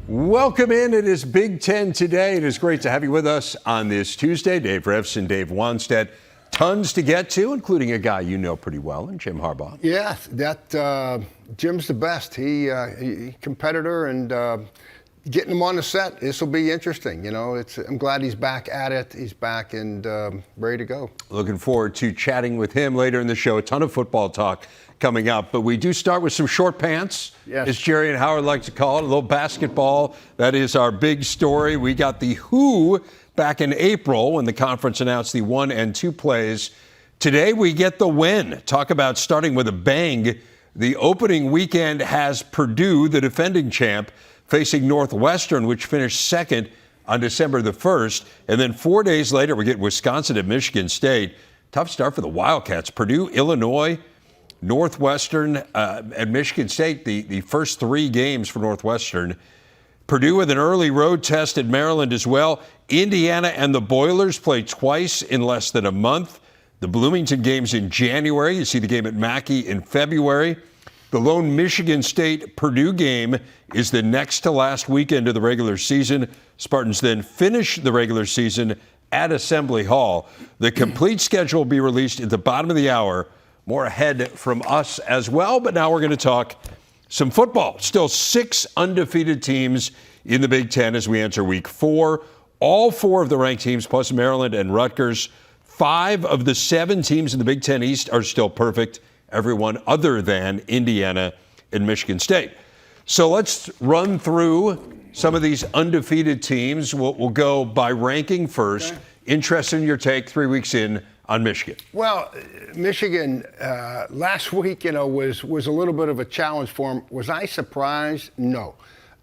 Welcome in. It is Big Ten today. It is great to have you with us on this Tuesday. Dave Revson, Dave Wanstead. Tons to get to, including a guy you know pretty well, and Jim Harbaugh. Yeah, Jim's the best. He competitor, and getting him on the set, this will be interesting. You know, I'm glad he's back at it. He's back and ready to go. Looking forward to chatting with him later in the show. A ton of football talk coming up, but we do start with some short pants, yes, as Jerry and Howard like to call it, a little basketball. That is our big story. We got the Who back in April when the conference announced the 1 and 2 plays. Today we get the win. Talk about starting with a bang. The opening weekend has Purdue, the defending champ, facing Northwestern, which finished second on December the 1st. And then 4 days later, we get Wisconsin at Michigan State. Tough start for the Wildcats. Purdue, Illinois, Northwestern, and Michigan State, the first 3 games for Northwestern. Purdue with an early road test at Maryland as well. Indiana and the Boilers play twice in less than a month. The Bloomington game's in January. You see the game at Mackey in February. The lone Michigan State-Purdue game is the next to last weekend of the regular season. Spartans then finish the regular season at Assembly Hall. The complete schedule will be released at the bottom of the hour. More ahead from us as well, but now we're going to talk some football. Still 6 undefeated teams in the Big Ten as we enter week 4. All 4 of the ranked teams, plus Maryland and Rutgers. 5 of the 7 teams in the Big Ten East are still perfect. Everyone other than Indiana and Michigan State. So let's run through some of these undefeated teams. We'll go by ranking first. Okay. Interested in your take 3 weeks in on Michigan. Well, Michigan last week, was a little bit of a challenge for them. Was I surprised? No.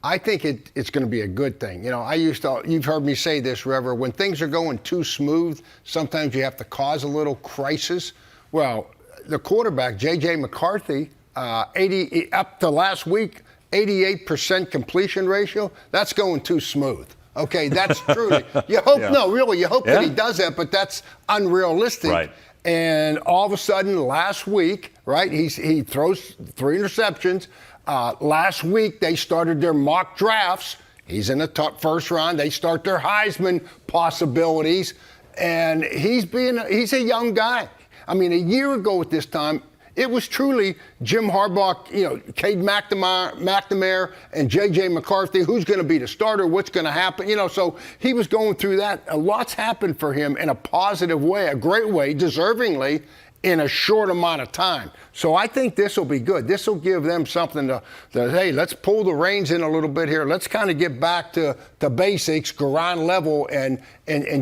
I think it's going to be a good thing. You've heard me say this, Rever, when things are going too smooth, sometimes you have to cause a little crisis. Well, the quarterback, J.J. McCarthy, 80 up to last week, 88% completion ratio. That's going too smooth. Okay, that's true. You hope, you hope that he does that, but that's unrealistic. Right. And all of a sudden, last week, right, he throws 3 interceptions. Last week, they started their mock drafts. He's in the first round. They start their Heisman possibilities. And he's a young guy. I mean, a year ago at this time, it was truly Jim Harbaugh, Cade McNamara and J.J. McCarthy. Who's going to be the starter? What's going to happen? So he was going through that. A lot's happened for him in a positive way, a great way, deservingly, in a short amount of time. So I think this will be good. This will give them something to hey, let's pull the reins in a little bit here. Let's kind of get back to basics, ground level, and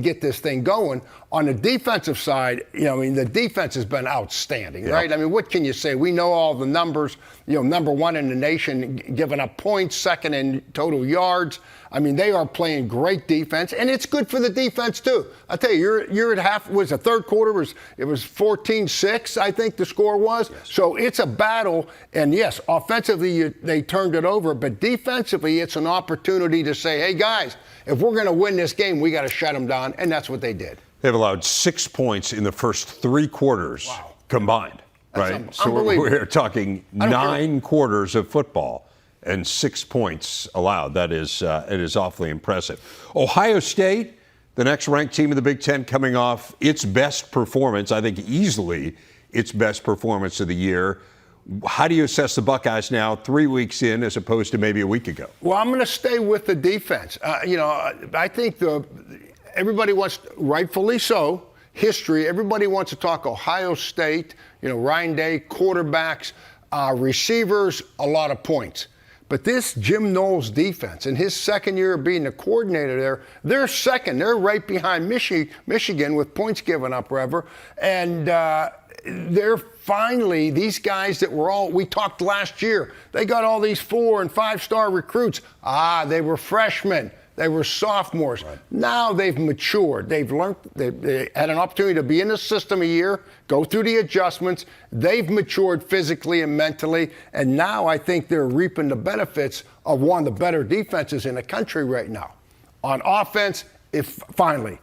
get this thing going. On the defensive side, the defense has been outstanding, right? I mean, what can you say? We know all the numbers, number 1 in the nation, giving up points, 2nd in total yards. I mean, they are playing great defense, and it's good for the defense, too. I tell you, you're at half, the third quarter, it was 14-6, I think the score was. Yes. So it's a battle, and yes, offensively, they turned it over, but defensively, it's an opportunity to say, hey, guys, if we're going to win this game, we got to shut them down, and that's what they did. They've allowed 6 points in the first 3 quarters combined, right? So we're talking 9 quarters of football and 6 points allowed. It is awfully impressive. Ohio State, the next ranked team in the Big Ten, coming off its best performance, I think easily its best performance of the year. How do you assess the Buckeyes now 3 weeks in as opposed to maybe a week ago? Well, I'm going to stay with the defense. I think everybody wants, rightfully so, history. Everybody wants to talk Ohio State, Ryan Day, quarterbacks, receivers, a lot of points. But this Jim Knowles defense, in his second year of being the coordinator there, they're second. They're right behind Michigan with points given up, Rever. And they're finally, these guys that we talked last year, they got all these 4- and 5-star recruits. They were freshmen. They were sophomores. Right. Now they've matured. They've learned. They had an opportunity to be in the system a year, go through the adjustments. They've matured physically and mentally, and now I think they're reaping the benefits of one of the better defenses in the country right now. On offense, finally,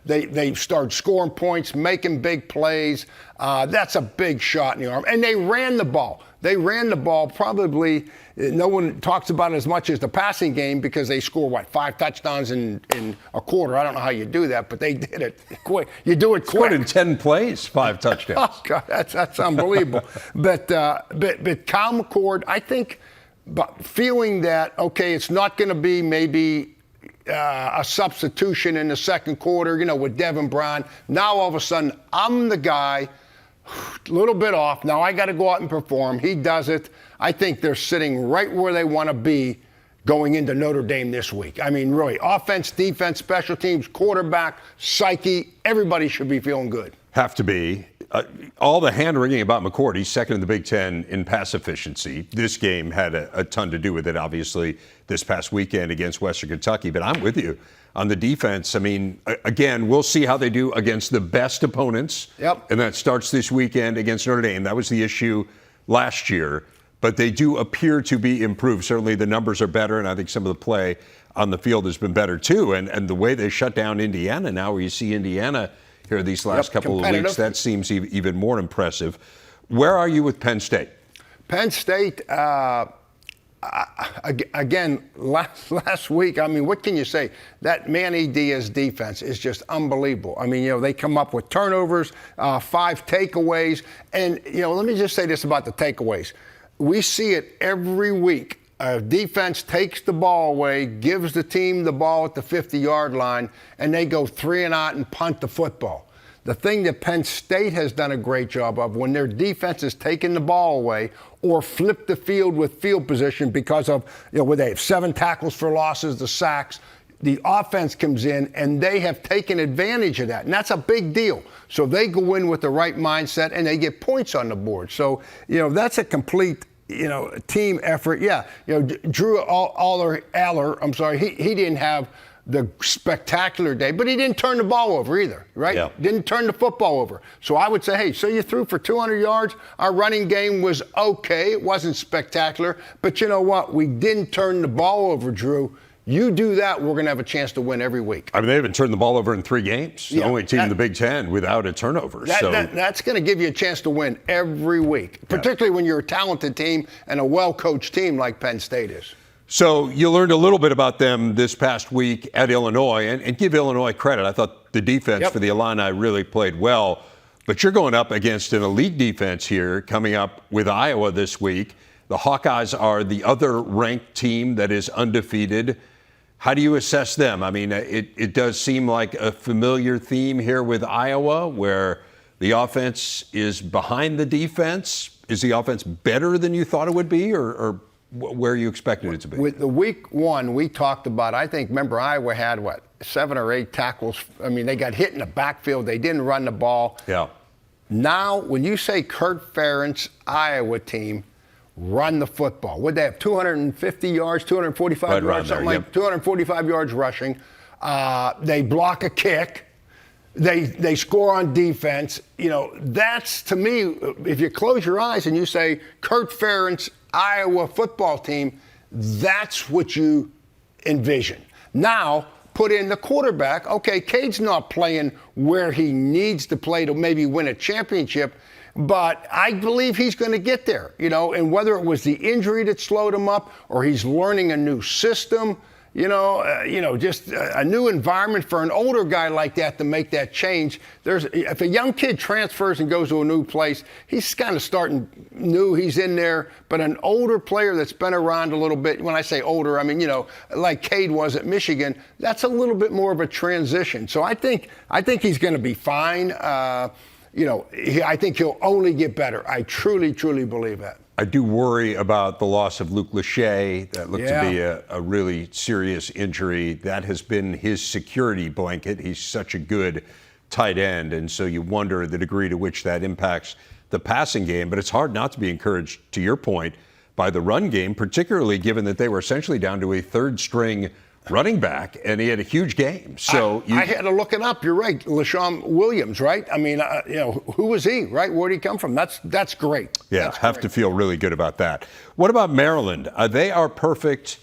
they start scoring points, making big plays. That's a big shot in the arm. And they ran the ball. They ran the ball probably no one talks about it as much as the passing game because they score, 5 touchdowns in a quarter. I don't know how you do that, but they did it quick. You do it quick. Scored in 10 plays, 5 touchdowns. Oh, God, that's unbelievable. but Kyle McCord, I think, but feeling that, okay, it's not going to be maybe a substitution in the second quarter, with Devin Brown. Now, all of a sudden, I'm the guy, a little bit off. Now I got to go out and perform. He does it. I think they're sitting right where they want to be going into Notre Dame this week. I mean, really, offense, defense, special teams, quarterback, psyche, everybody should be feeling good. Have to be. All the hand-wringing about McCord, he's second in the Big Ten in pass efficiency. This game had a ton to do with it, obviously, this past weekend against Western Kentucky. But I'm with you on the defense. I mean, again, we'll see how they do against the best opponents. Yep. And that starts this weekend against Notre Dame. That was the issue last year. But they do appear to be improved. Certainly the numbers are better, and I think some of the play on the field has been better, too. And the way they shut down Indiana now, where you see Indiana here these last couple of weeks, that seems even more impressive. Where are you with Penn State? Penn State, again, last week, I mean, what can you say? That Manny Diaz defense is just unbelievable. I mean, they come up with turnovers, 5 takeaways. And, let me just say this about the takeaways. We see it every week. Defense takes the ball away, gives the team the ball at the 50-yard line, and they go 3 and out and punt the football. The thing that Penn State has done a great job of, when their defense is taking the ball away or flip the field with field position because of, where they have 7 tackles for losses, the sacks, the offense comes in and they have taken advantage of that. And that's a big deal. So they go in with the right mindset and they get points on the board. So, that's a complete team effort. Yeah, Drew Aller, he didn't have the spectacular day, but he didn't turn the ball over either, right? Yeah. Didn't turn the football over. So I would say, hey, so you threw for 200 yards. Our running game was okay. It wasn't spectacular. But you know what? We didn't turn the ball over, Drew. You do that, we're going to have a chance to win every week. I mean, they haven't turned the ball over in 3 games. The only team in the Big Ten without a turnover. That's going to give you a chance to win every week, particularly when you're a talented team and a well-coached team like Penn State is. So you learned a little bit about them this past week at Illinois, and give Illinois credit. I thought the defense for the Illini really played well. But you're going up against an elite defense here, coming up with Iowa this week. The Hawkeyes are the other ranked team that is undefeated. How do you assess them? I mean, it does seem like a familiar theme here with Iowa, where the offense is behind the defense. Is the offense better than you thought it would be, or where you expected it to be? With the week 1, we talked about, remember Iowa had, 7 or 8 tackles. I mean, they got hit in the backfield. They didn't run the ball. Yeah. Now, when you say Kurt Ferentz, Iowa team, run the football. Would they have 250 yards, 245 yards, something like 245 yards rushing? They block a kick. They score on defense. That's, to me, if you close your eyes and you say Kurt Ferentz, Iowa football team, that's what you envision. Now, put in the quarterback. Okay, Cade's not playing where he needs to play to maybe win a championship, but I believe he's going to get there, and whether it was the injury that slowed him up or he's learning a new system, just a new environment for an older guy like that to make that change. If a young kid transfers and goes to a new place, he's kind of starting new. He's in there. But an older player that's been around a little bit, when I say older, I mean, like Cade was at Michigan, that's a little bit more of a transition. So I think he's going to be fine. I think he'll only get better. I truly, truly believe that. I do worry about the loss of Luke Lachey. That looked to be a really serious injury. That has been his security blanket. He's such a good tight end, and so you wonder the degree to which that impacts the passing game. But it's hard not to be encouraged, to your point, by the run game, particularly given that they were essentially down to a third-string running back, and he had a huge game. So I had to look it up. You're right, LaShawn Williams, right? I mean, who was he, right? Where did he come from? That's great. Yeah, that's have great. to feel really good about that. What about Maryland? They are perfect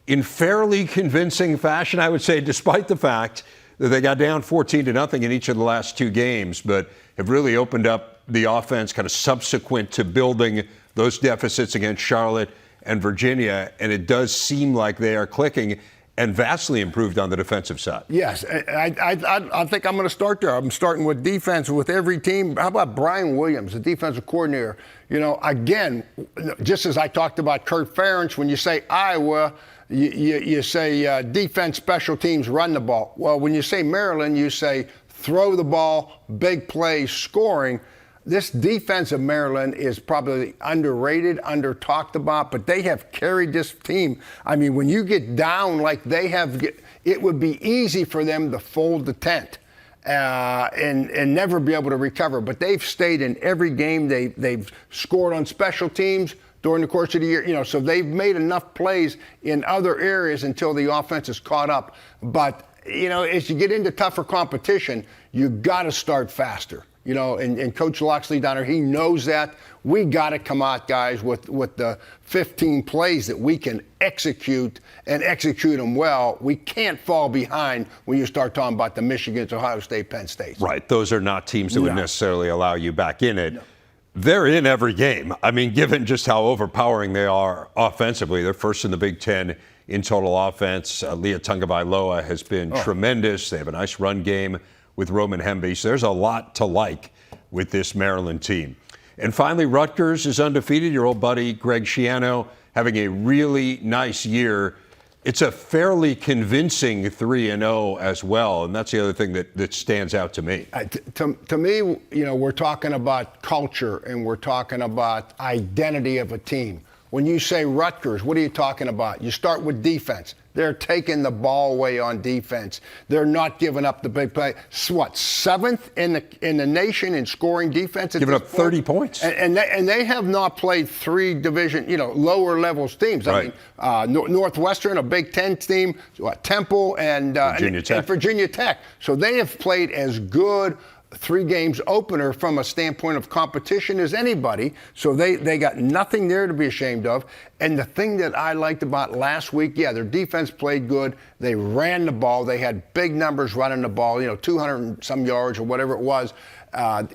in fairly convincing fashion, I would say, despite the fact that they got down 14-0 in each of the last 2 games, but have really opened up the offense kind of subsequent to building those deficits against Charlotte and Virginia, and it does seem like they are clicking and vastly improved on the defensive side. Yes, I think I'm going to start there. I'm starting with defense with every team. How about Brian Williams, the defensive coordinator? You know, again, just as I talked about Kurt Ferentz, when you say Iowa, you say defense, special teams, run the ball. Well, when you say Maryland, you say throw the ball, big plays, scoring. This defense of Maryland is probably underrated, under-talked about, but they have carried this team. I mean, when you get down like they have, it would be easy for them to fold the tent and never be able to recover. But they've stayed in every game. They've scored on special teams during the course of the year. You know, so they've made enough plays in other areas until the offense is caught up. But, you know, as you get into tougher competition, you got to start faster. You know, and Coach Loxley down there, he knows that. We got to come out, guys, with the 15 plays that we can execute and execute them well. We can't fall behind when you start talking about the Michigans, Ohio State, Penn State. Right. Those are not teams that would necessarily allow you back in it. No. They're in every game. I mean, given just how overpowering they are offensively, they're first in the Big Ten in total offense. Leah Tungavailoa has been tremendous. They have a nice run game with Roman Hemby. So there's a lot to like with this Maryland team. And finally, Rutgers is undefeated. Your old buddy, Greg Schiano, having a really nice year. It's a fairly convincing 3-0 as well. And that's the other thing that stands out to me. To me, you know, we're talking about culture and we're talking about identity of a team. When you say Rutgers, what are you talking about? You start with defense. They're taking the ball away on defense. They're not giving up the big play. What, seventh in the nation in scoring defense? Giving up 30 points. And they have not played three division, you know, lower levels teams. Right. I mean, Northwestern, a Big Ten team, Temple, and Virginia Tech. So they have played as good 3 games opener from a standpoint of competition as anybody. So they got nothing there to be ashamed of. And the thing that I liked about last week, their defense played good. They ran the ball. They had big numbers running the ball, you know, 200 and some yards or whatever it was.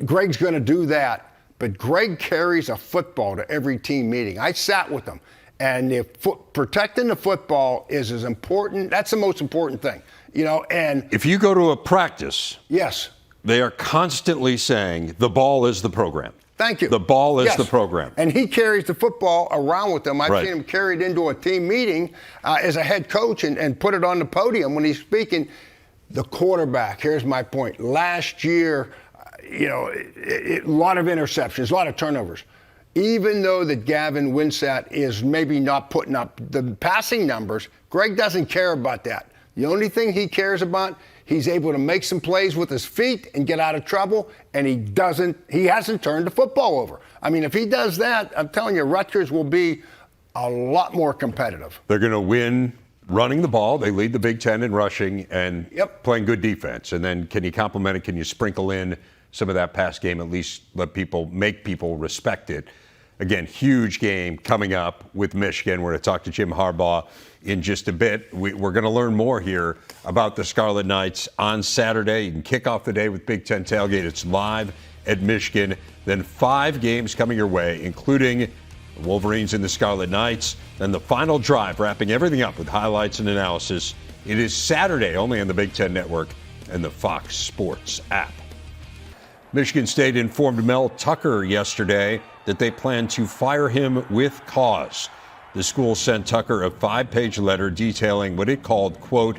Greg's going to do that. But Greg carries a football to every team meeting. I sat with him. And protecting the football is as important. That's the most important thing, you know. And if you go to a practice, yes, they are constantly saying the ball is the program. Thank you. The ball is the program. And he carries the football around with him. I've seen him carry it into a team meeting as a head coach and put it on the podium when he's speaking. The quarterback, here's my point. Last year, you know, a lot of interceptions, a lot of turnovers. Even though that Gavin Winsat is maybe not putting up the passing numbers, Greg doesn't care about that. The only thing he cares about, he's able to make some plays with his feet and get out of trouble, and he hasn't turned the football over. I mean, if he does that, I'm telling you, Rutgers will be a lot more competitive. They're going to win running the ball. They lead the Big Ten in rushing and playing good defense. And then can you complement it? Can you sprinkle in some of that pass game, at least make people respect it? Again, huge game coming up with Michigan. We're going to talk to Jim Harbaugh in just a bit. We're going to learn more here about the Scarlet Knights on Saturday. You can kick off the day with Big Ten Tailgate. It's live at Michigan. Then 5 games coming your way, including the Wolverines and the Scarlet Knights. Then the final drive, wrapping everything up with highlights and analysis. It is Saturday only on the Big Ten Network and the Fox Sports app. Michigan State informed Mel Tucker yesterday that they plan to fire him with cause. The school sent Tucker a 5-page letter detailing what it called, quote,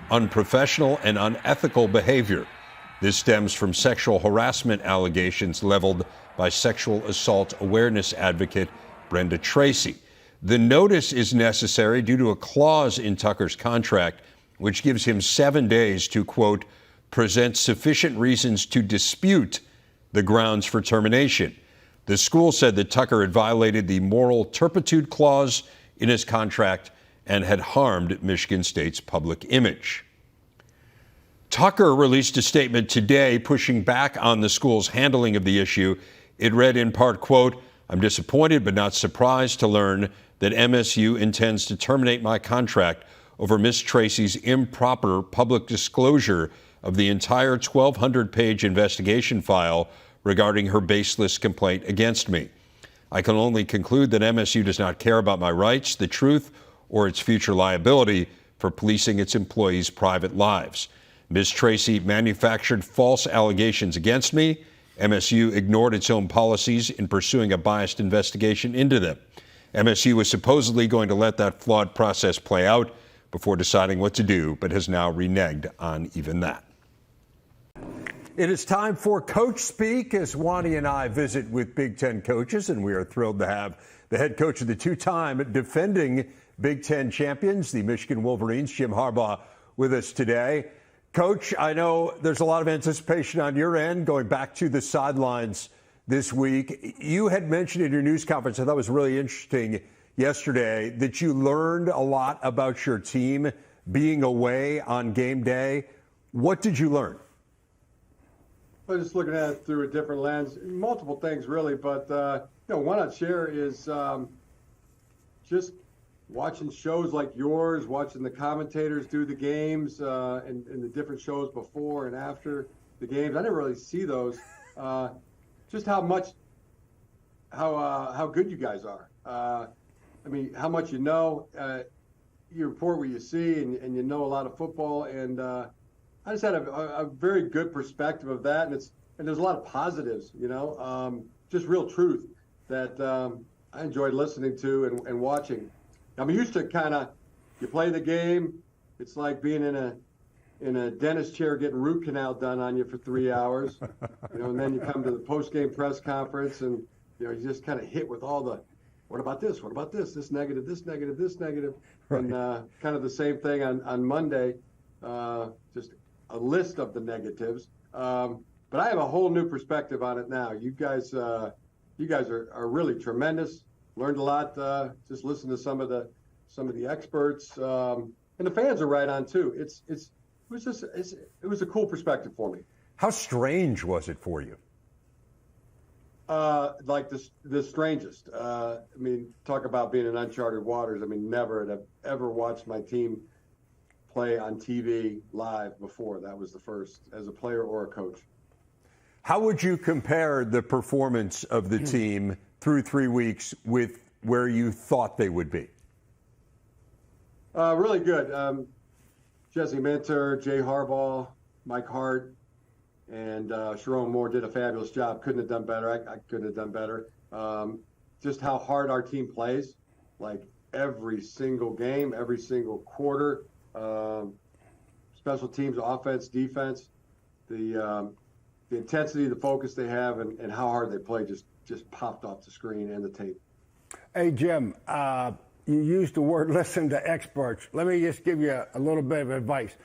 unprofessional and unethical behavior. This stems from sexual harassment allegations leveled by sexual assault awareness advocate Brenda Tracy. The notice is necessary due to a clause in Tucker's contract which gives him 7 days to, quote, present sufficient reasons to dispute the grounds for termination. The school said that Tucker had violated the moral turpitude clause in his contract and had harmed Michigan State's public image. Tucker released a statement today pushing back on the school's handling of the issue. It read in part, quote, I'm disappointed but not surprised to learn that MSU intends to terminate my contract over Ms. Tracy's improper public disclosure of the entire 1,200-page investigation file regarding her baseless complaint against me. I can only conclude that MSU does not care about my rights, the truth, or its future liability for policing its employees' private lives. Ms. Tracy manufactured false allegations against me. MSU ignored its own policies in pursuing a biased investigation into them. MSU was supposedly going to let that flawed process play out before deciding what to do, but has now reneged on even that. It is time for Coach Speak as Wanny and I visit with Big Ten coaches, and we are thrilled to have the head coach of the two-time defending Big Ten champions, the Michigan Wolverines, Jim Harbaugh, with us today. Coach, I know there's a lot of anticipation on your end going back to the sidelines this week. You had mentioned in your news conference, I thought was really interesting yesterday, that you learned a lot about your team being away on game day. What did you learn? I was just looking at it through a different lens, multiple things really, but one I'd share is just watching shows like yours, watching the commentators do the games and the different shows before and after the games. I never really see those. Just how good you guys are. I mean, how much you know. You report what you see, and you know a lot of football, and I just had a very good perspective of that, and there's a lot of positives, just real truth that I enjoyed listening to and watching. I'm used to you play the game, it's like being in a dentist chair getting root canal done on you for 3 hours, and then you come to the post-game press conference and you just kind of hit with all the, what about this, this negative, this negative, this negative, right. And kind of the same thing on Monday, just a list of the negatives. But I have a whole new perspective on it now. You guys are really tremendous. Learned a lot. Just listen to some of the experts, and the fans are right on too. It was a cool perspective for me. How strange was it for you? Like the strangest. I mean, talk about being in uncharted waters. I mean, never have ever watched my team play on TV live before. That was the first, as a player or a coach. How would you compare the performance of the team through 3 weeks with where you thought they would be? Really good. Jesse Minter, Jay Harbaugh, Mike Hart, and Sharon Moore did a fabulous job. Couldn't have done better. I couldn't have done better. Just how hard our team plays, like every single game, every single quarter. Special teams, offense, defense, the intensity, the focus they have, and how hard they play just popped off the screen and the tape. Hey, Jim, you used the word listen to experts. Let me just give you a little bit of advice.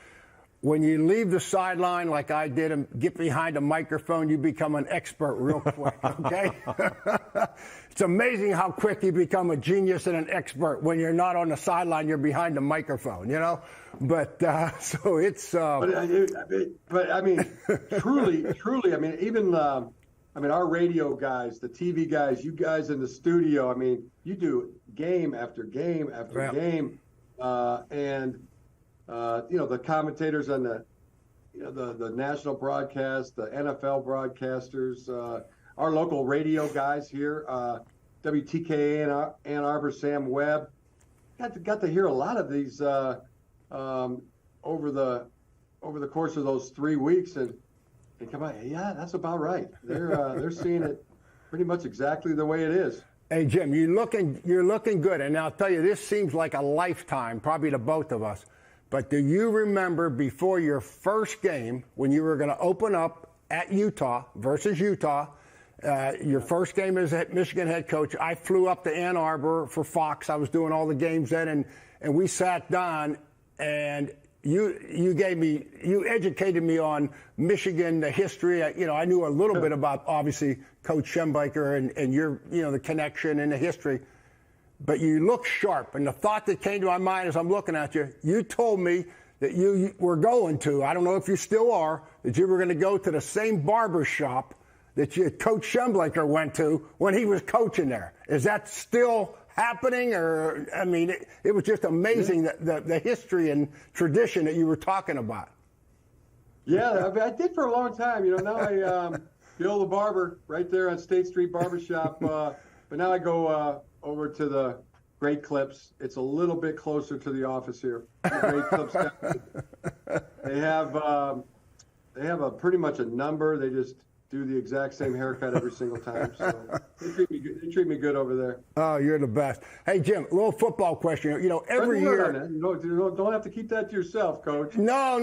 When you leave the sideline like I did and get behind a microphone, you become an expert real quick, okay? It's amazing how quick you become a genius and an expert when you're not on the sideline, you're behind the microphone, But so it's. But I mean, truly, I mean, even our radio guys, the TV guys, you guys in the studio. I mean, you do game after game after game, and the commentators on the national broadcast, the NFL broadcasters, our local radio guys here, WTKA in Ann Arbor, Sam Webb, got to hear a lot of these. Over the course of those 3 weeks, and come on, yeah, that's about right. They're seeing it pretty much exactly the way it is. Hey, Jim, you're looking good, and I'll tell you, this seems like a lifetime, probably to both of us. But do you remember before your first game when you were going to open up at Utah versus Utah? Your first game as Michigan head coach. I flew up to Ann Arbor for Fox. I was doing all the games then, and we sat down. And you educated me on Michigan, the history. I knew a little bit about obviously Coach Schembechler and your the connection and the history. But you look sharp, and the thought that came to my mind as I'm looking at you, you told me that you were going to, I don't know if you still are, that you were going to go to the same barber shop that Coach Schembechler went to when he was coaching there. Is that still happening? Or, I mean, it was just amazing the history and tradition that you were talking about. Yeah, I did for a long time. Now I Bill the barber right there on State Street Barbershop. But But now I go over to the Great Clips. It's a little bit closer to the office here. The Great Clips guys, they have a pretty much a number. They just do the exact same haircut every single time. So they treat me good over there. Oh, you're the best. Hey, Jim, a little football question. Every year. Don't have to keep that to yourself, Coach. No.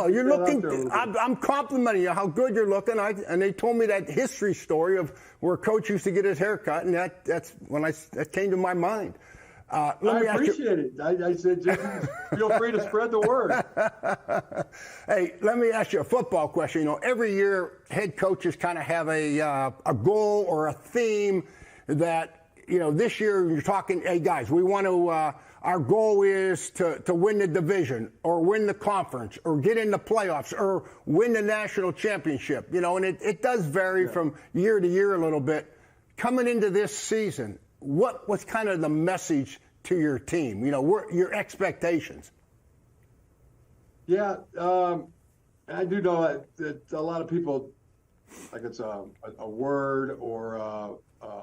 You're looking. I'm complimenting you how good you're looking. And they told me that history story of where Coach used to get his haircut, and that's when that came to my mind. I appreciate it. I said, just feel free to spread the word. Hey, let me ask you a football question. Every year head coaches kind of have a goal or a theme that, this year you're talking, hey guys, we want to, our goal is to win the division or win the conference or get in the playoffs or win the national championship, and it does vary from year to year a little bit. Coming into this season, what was kind of the message to your team? Your expectations. Yeah, I do know that a lot of people, like it's a word or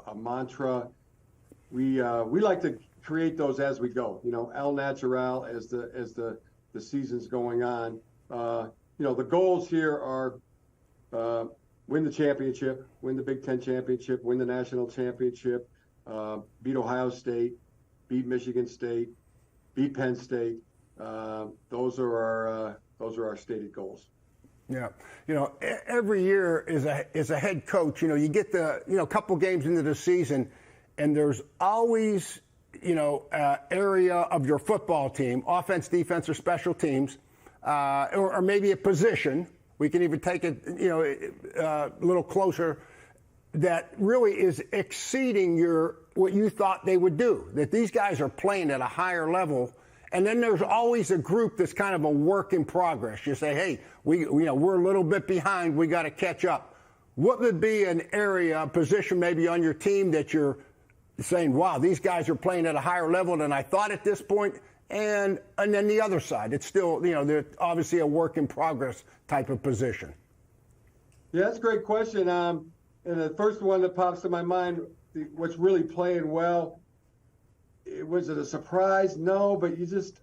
a mantra. We like to create those as we go. Al natural as the season's going on. The goals here are win the championship, win the Big Ten championship, win the national championship. Beat Ohio State, beat Michigan State, beat Penn State. Those are our stated goals. Yeah, every year as a head coach, you get the couple games into the season, and there's always area of your football team, offense, defense, or special teams, or maybe a position. We can even take it a little closer. That really is exceeding what you thought they would do. That these guys are playing at a higher level, and then there's always a group that's kind of a work in progress. You say, hey, we're a little bit behind. We got to catch up. What would be an area, a position maybe on your team that you're saying, wow, these guys are playing at a higher level than I thought at this point? And then the other side, it's still they're obviously a work in progress type of position. Yeah, that's a great question. And the first one that pops to my mind, what's really playing well, was it a surprise? No, but you just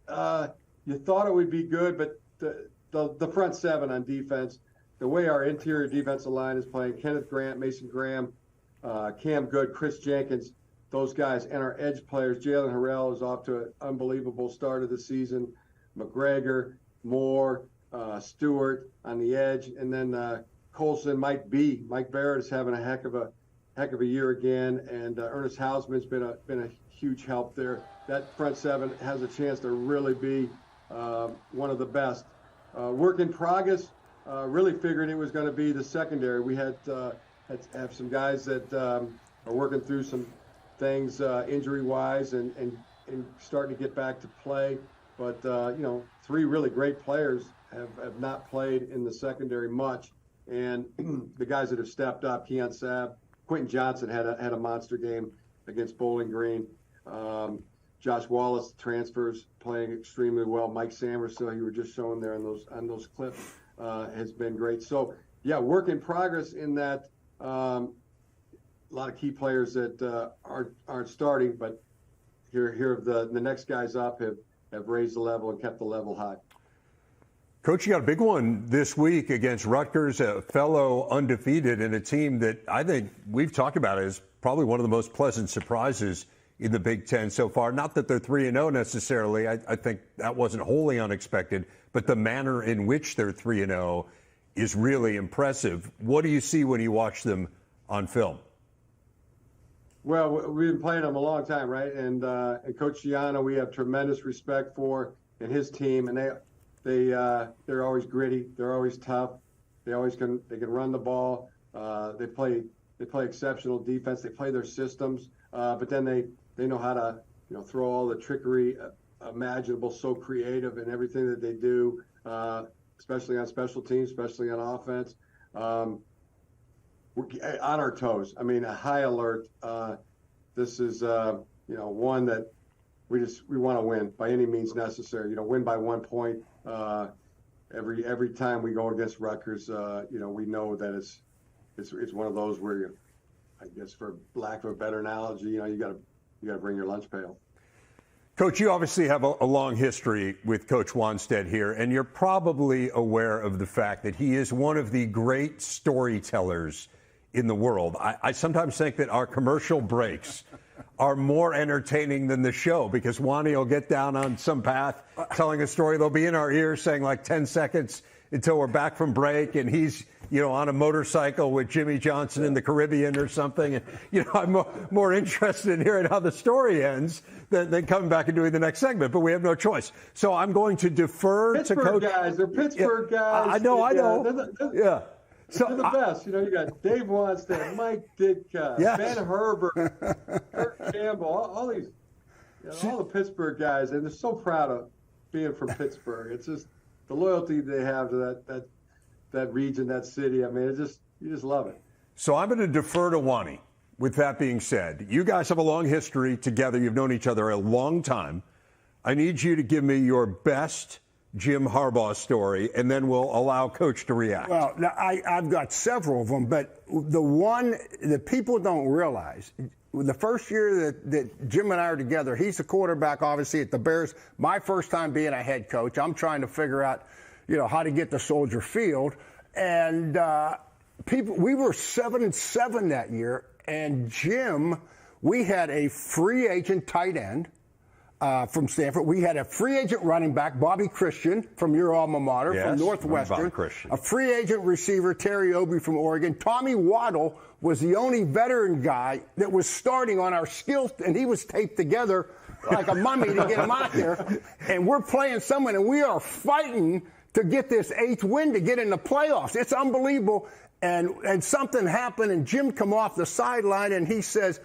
you thought it would be good. But the front seven on defense, the way our interior defensive line is playing, Kenneth Grant, Mason Graham, Cam Good, Chris Jenkins, those guys, and our edge players, Jalen Harrell is off to an unbelievable start of the season, McGregor, Moore, Stewart on the edge, and then Colson, Mike Barrett is having a heck of a year again, and Ernest Hausman's been a huge help there. That front seven has a chance to really be one of the best. Work in progress. Really figured it was going to be the secondary. We had have some guys that are working through some things injury-wise and starting to get back to play. But three really great players have not played in the secondary much. And the guys that have stepped up, Keon Sabb, Quentin Johnson had a monster game against Bowling Green. Josh Wallace transfers, playing extremely well. Mike Samerson, you were just showing there on those clips, has been great. So yeah, work in progress in that. A lot of key players that aren't starting, but here the next guys up have raised the level and kept the level high. Coach, you got a big one this week against Rutgers, a fellow undefeated, and a team that I think we've talked about as probably one of the most pleasant surprises in the Big Ten so far. Not that they're 3-0 necessarily. I think that wasn't wholly unexpected, but the manner in which they're 3-0 is really impressive. What do you see when you watch them on film? Well, we've been playing them a long time, right? And Coach Gianna, we have tremendous respect for, and his team, and they're always gritty. They're always tough. They can run the ball. They play exceptional defense. They play their systems, but then they know how to throw all the trickery imaginable. So creative in everything that they do, especially on special teams, especially on offense. We're on our toes. I mean, a high alert. This is one that we want to win by any means necessary. Win by 1 point. Every time we go against Rutgers, we know that it's one of those where I guess for lack of a better analogy, you got to bring your lunch pail. Coach, you obviously have a long history with Coach Wanstead here, and you're probably aware of the fact that he is one of the great storytellers in the world. I sometimes think that our commercial breaks are more entertaining than the show, because Wanny will get down on some path telling a story. They'll be in our ears saying like 10 seconds until we're back from break, and he's on a motorcycle with Jimmy Johnson in the Caribbean or something. And, I'm more interested in hearing how the story ends than coming back and doing the next segment, but we have no choice. So I'm going to defer Pittsburgh to Coach. Guys, they're Pittsburgh guys. I know. They're the best. You got Dave Wanstead, Mike Ditka, Yes. Ben Herbert, Kurt Campbell, all these, all the Pittsburgh guys, and they're so proud of being from Pittsburgh. It's just the loyalty they have to that region, that city. I mean, you just love it. So I'm going to defer to Wanny. With that being said, you guys have a long history together. You've known each other a long time. I need you to give me your best Jim Harbaugh story, and then we'll allow Coach to react. Well, I've got several of them, but the one that people don't realize, the first year that Jim and I are together, he's the quarterback, obviously, at the Bears. My first time being a head coach, I'm trying to figure out, how to get to Soldier Field. And we were 7-7 that year. And Jim, we had a free agent tight end from Stanford. We had a free agent running back, Bobby Christian, from your alma mater, yes, from Northwestern. Christian. A free agent receiver, Terry Obie from Oregon. Tommy Waddle was the only veteran guy that was starting on our skills, and he was taped together like a mummy to get him out there. And we're playing someone, and we are fighting to get this 8th win to get in the playoffs. It's unbelievable. And something happened, and Jim come off the sideline, and he says,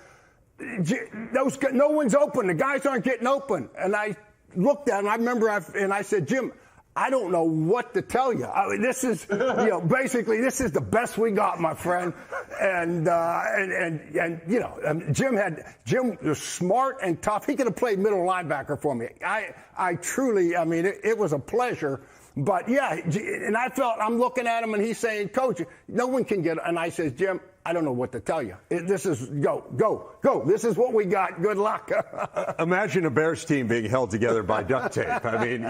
no one's open. The guys aren't getting open. And I looked at him. I remember, I said, Jim, I don't know what to tell you. I mean, this is, basically, this is the best we got, my friend. And Jim was smart and tough. He could have played middle linebacker for me. I truly, it was a pleasure. But yeah, and I'm looking at him, and he's saying, Coach, no one can get, and I says, Jim, I don't know what to tell you. This is go. This is what we got. Good luck. Imagine a Bears team being held together by duct tape. I mean,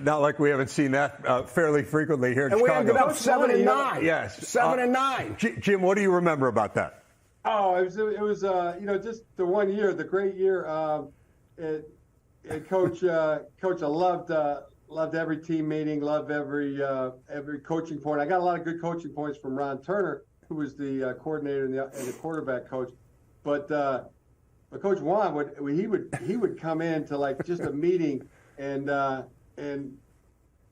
not like we haven't seen that fairly frequently here in and Chicago. And we ended up 7-9. Yes. 7-9. Jim, what do you remember about that? Oh, it was just the one year, the great year. Coach, I loved every team meeting, loved every coaching point. I got a lot of good coaching points from Ron Turner, who was the coordinator and the quarterback coach. But Coach Juan would come in to like just a meeting and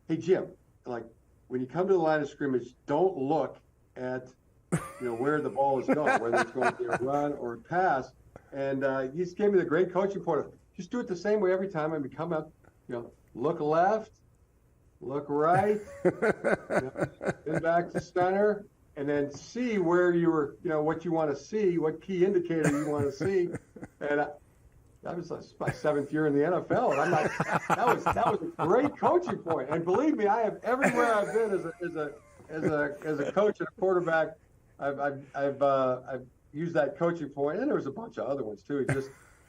hey Jim, like when you come to the line of scrimmage, don't look at where the ball is going, whether it's going to be a run or a pass. And he just gave me the great coaching point of just do it the same way every time. And we come up, look left, look right, then back to center, and then see where you were, what you want to see, what key indicator you want to see. And that was my 7th year in the NFL, and I'm like, that was a great coaching point. And believe me, I have everywhere I've been as a coach and a quarterback, I've used that coaching point, and there was a bunch of other ones too. He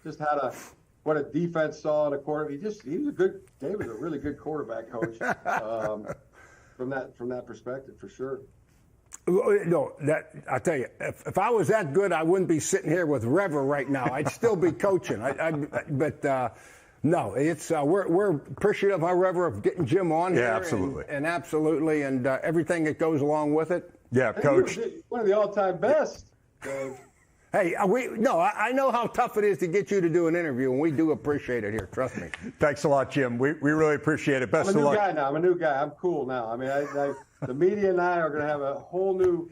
just had what a defense saw in a quarter. He was Dave was a really good quarterback coach from that perspective for sure. No, I tell you, if I was that good, I wouldn't be sitting here with Rever right now. I'd still be coaching. No, it's we're appreciative, however, of getting Jim on here. Yeah, absolutely, and absolutely, and everything that goes along with it. Yeah, Coach. One of the all-time best. Hey, I know how tough it is to get you to do an interview, and we do appreciate it here. Trust me. Thanks a lot, Jim. We really appreciate it. Best of luck. I'm a new guy. I'm cool now. I mean, the media and I are going to have a whole new,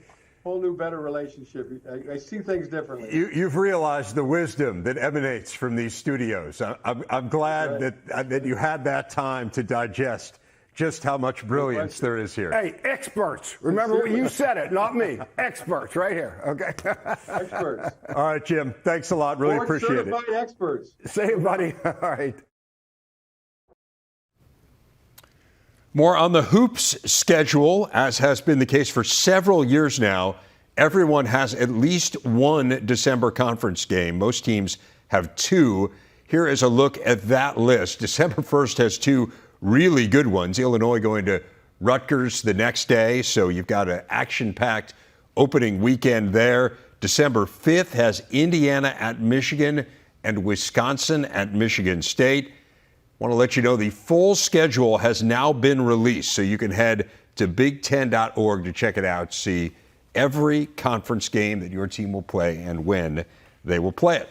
better relationship. I see things differently. You've realized the wisdom that emanates from these studios. I'm glad that you had that time to digest just how much brilliance there is here. Hey, experts. Remember, you said it, not me. Experts right here, okay? Experts. All right, Jim. Thanks a lot. Really appreciate it. Certified experts. Say it, buddy. All right. More on the hoops schedule, as has been the case for several years now. everyone has at least one December conference game. Most teams have two. Here is a look at that list. December 1st has two really good ones. Illinois going to Rutgers the next day, so you've got an action-packed opening weekend there. December 5th has Indiana at Michigan and Wisconsin at Michigan State. Want to let you know the full schedule has now been released, so you can head to big10.org to check it out, see every conference game that your team will play and when they will play it.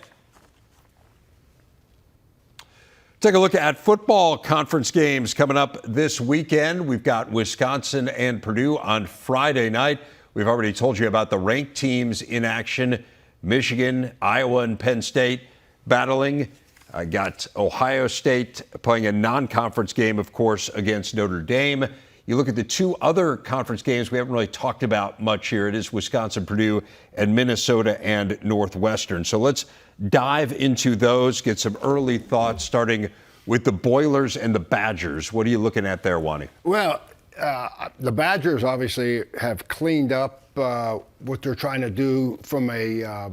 Take a look at football conference games coming up this weekend. We've got Wisconsin and Purdue on Friday night. We've already told you about the ranked teams in action. Michigan, Iowa, and Penn State battling. I got Ohio State playing a non-conference game, of course, against Notre Dame. You look at the two other conference games we haven't really talked about much here. It is Wisconsin, Purdue, and Minnesota and Northwestern. So let's dive into those, get some early thoughts, starting with the Boilers and the Badgers. What are you looking at there, Wanny? Well, the Badgers obviously have cleaned up what they're trying to do from a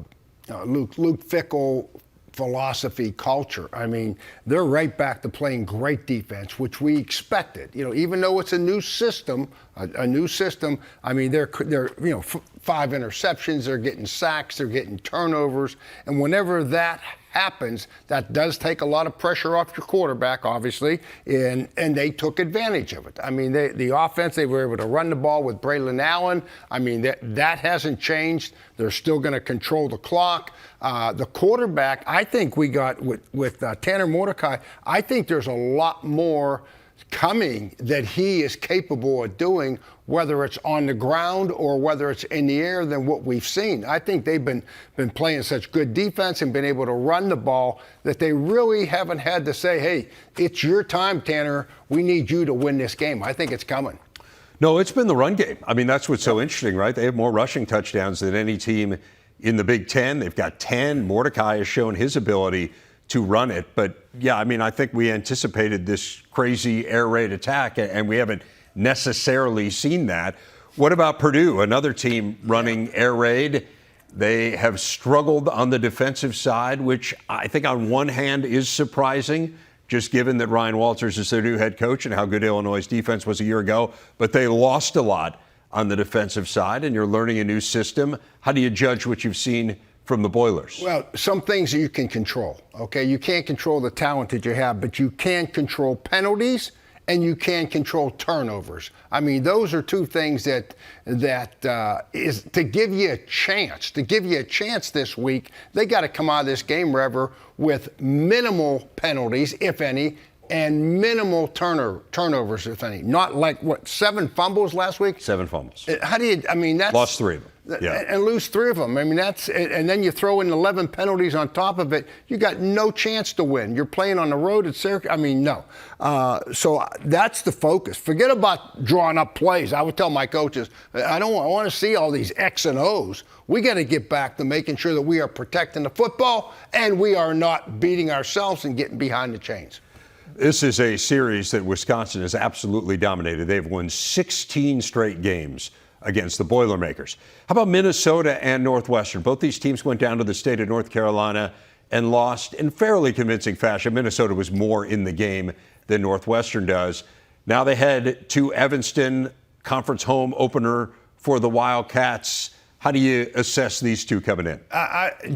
Luke Fickell philosophy culture. I mean, they're right back to playing great defense, which we expected. You know, even though it's a new system, I mean, they're 5 interceptions, they're getting sacks, they're getting turnovers, and whenever that happens, that does take a lot of pressure off your quarterback, obviously, and they took advantage of it. I mean, the offense, they were able to run the ball with Braylon Allen. I mean, that hasn't changed. They're still going to control the clock. The quarterback, I think we got with Tanner Mordecai, I think there's a lot more coming that he is capable of doing, whether it's on the ground or whether it's in the air, than what we've seen. I think they've been playing such good defense and been able to run the ball that they really haven't had to say, hey, it's your time, Tanner. We need you to win this game. I think it's coming. No, it's been the run game. I mean, that's what's so interesting, right? They have more rushing touchdowns than any team in the Big Ten. They've got 10. Mordecai has shown his ability to run it. But, yeah, I mean, I think we anticipated this crazy air raid attack, and we haven't necessarily seen that. What about Purdue, another team running air raid? They have struggled on the defensive side, which I think on one hand is surprising, just given that Ryan Walters is their new head coach and how good Illinois' defense was a year ago. But they lost a lot on the defensive side, and you're learning a new system. How do you judge what you've seen from the Boilers? Well, some things you can control, okay? You can't control the talent that you have, but you can control penalties and you can control turnovers. I mean, those are two things that is to give you a chance. To give you a chance this week, they got to come out of this game, Rever, with minimal penalties, if any, and minimal turnovers, if any. Not like, 7 fumbles last week? 7 fumbles. How do you, I mean, that's... Lost 3 of them. Yeah. And lose 3 of them. I mean, and then you throw in 11 penalties on top of it. You got no chance to win. You're playing on the road at Syracuse. I mean, no. So that's the focus. Forget about drawing up plays. I would tell my coaches, I want to see all these X and O's. We got to get back to making sure that we are protecting the football and we are not beating ourselves and getting behind the chains. This is a series that Wisconsin has absolutely dominated. They've won 16 straight games against the Boilermakers. How about Minnesota and Northwestern? Both these teams went down to the state of North Carolina and lost in fairly convincing fashion. Minnesota was more in the game than Northwestern does. Now they head to Evanston, conference home opener for the Wildcats. How do you assess these two coming in?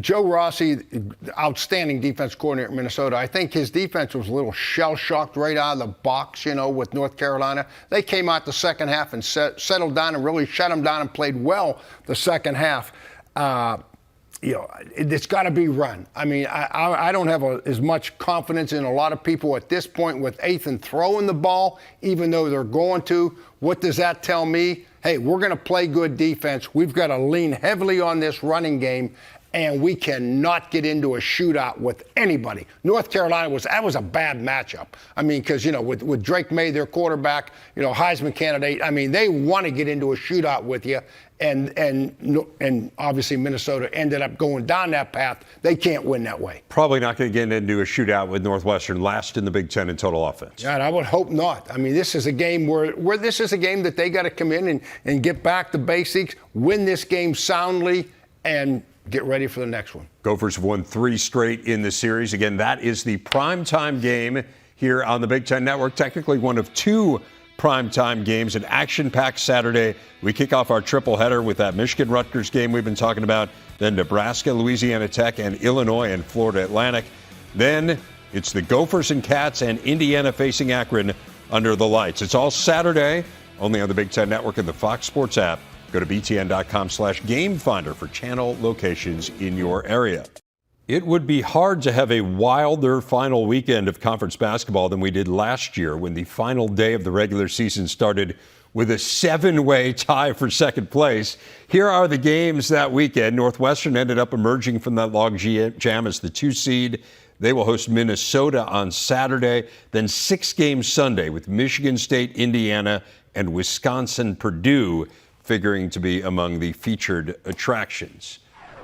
Joe Rossi, outstanding defense coordinator at Minnesota. I think his defense was a little shell-shocked right out of the box, with North Carolina. They came out the second half and settled down and really shut them down and played well the second half. It's got to be run. I mean, I don't have as much confidence in a lot of people at this point with Ethan throwing the ball, even though they're going to. What does that tell me? Hey, we're going to play good defense. We've got to lean heavily on this running game and we cannot get into a shootout with anybody. North Carolina was a bad matchup. I mean, because, with Drake May, their quarterback, Heisman candidate, I mean, they want to get into a shootout with you. And obviously Minnesota ended up going down that path. They can't win that way. Probably not going to get into a shootout with Northwestern, last in the Big Ten in total offense. Yeah, I would hope not. I mean, this is a game where this is a game that they got to come in and get back to basics, win this game soundly, and get ready for the next one. Gophers have won 3 straight in the series. Again, that is the primetime game here on the Big Ten Network. Technically one of 2 primetime games, an action-packed Saturday. We kick off our triple-header with that Michigan-Rutgers game we've been talking about, then Nebraska, Louisiana Tech, and Illinois and Florida Atlantic. Then it's the Gophers and Cats and Indiana facing Akron under the lights. It's all Saturday, only on the Big Ten Network and the Fox Sports app. Go to btn.com/gamefinder for channel locations in your area. It would be hard to have a wilder final weekend of conference basketball than we did last year when the final day of the regular season started with a 7-way tie for second place. Here are the games that weekend. Northwestern ended up emerging from that log jam as the 2 seed. They will host Minnesota on Saturday, then 6-game Sunday with Michigan State, Indiana, and Wisconsin, Purdue figuring to be among the featured attractions.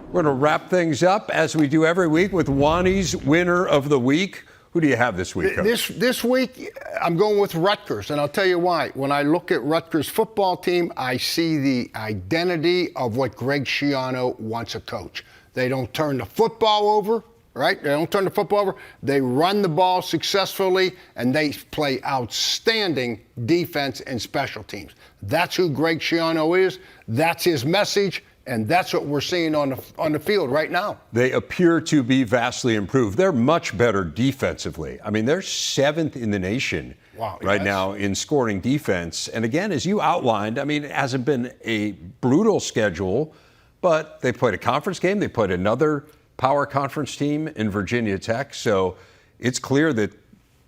We're going to wrap things up, as we do every week, with Wanny's Winner of the Week. Who do you have this week, Coach? This week, I'm going with Rutgers, and I'll tell you why. When I look at Rutgers' football team, I see the identity of what Greg Schiano wants a coach. They don't turn the football over, right? They don't turn the football over. They run the ball successfully, and they play outstanding defense and special teams. That's who Greg Schiano is. That's his message. And that's what we're seeing on the field right now. They appear to be vastly improved. They're much better defensively. I mean, they're 7th in the nation now in scoring defense. And again, as you outlined, I mean, it hasn't been a brutal schedule, but they played a conference game. They played another power conference team in Virginia Tech. So it's clear that,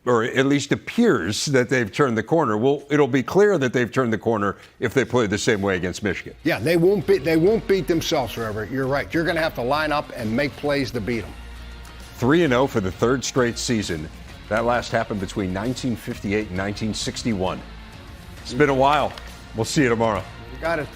or at least appears that they've turned the corner. Well, it'll be clear that they've turned the corner if they play the same way against Michigan. Yeah, they won't beat themselves forever. You're right. You're going to have to line up and make plays to beat them. 3-0 for the 3rd straight season. That last happened between 1958 and 1961. It's been a while. We'll see you tomorrow. You got it.